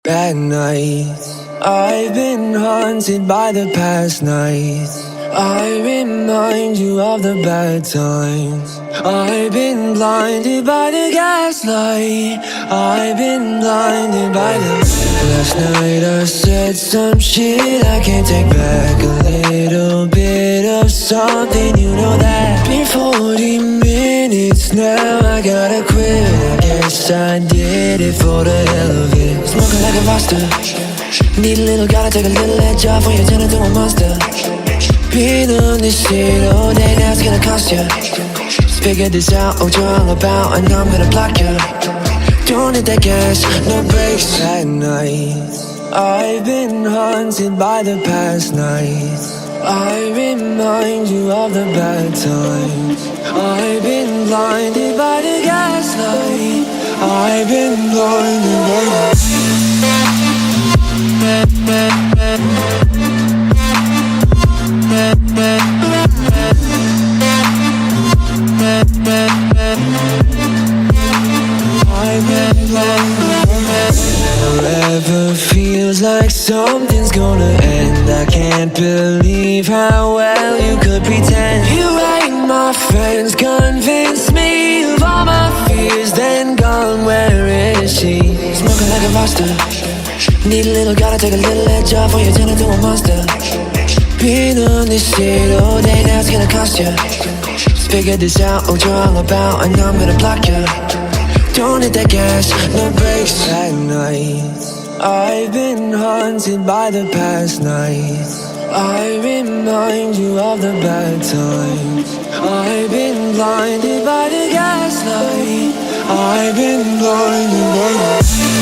Bad nights, I've been haunted by the past nights. I remind you of the bad times. I've been blinded by the gaslight. I've been blinded by the... Last night I said some shit I can't take back. A little bit of something, you know that. Been 40 minutes now, I gotta quit. I guess I did it for the hell of it. Smoking like a roster. Need a little, gotta take a little edge off when you turn into a monster. Been on this shit all day, now it's gonna cost ya. Just figured this out, what you're all about, and I'm gonna block ya. Don't hit that gas, no brakes. At night, I've been haunted by the past nights. I remind you of the bad times. I've been blinded by the gaslight. I've been blinded by the... Forever feels like something's gonna end. I can't believe how well you could pretend. You ain't my friends, convince me of all my fears, then gone, where is she? Smoking like a roster. Need a little, gotta take a little edge off when you turn into a monster. Been on this shit all day, now it's gonna cost ya. Just figured this out, what you're all about, and I'm gonna block ya. Don't hit that gas, no brakes. At night, I've been haunted by the past nights. I remind you of the bad times. I've been blinded by the gaslight. I've been blinded by the...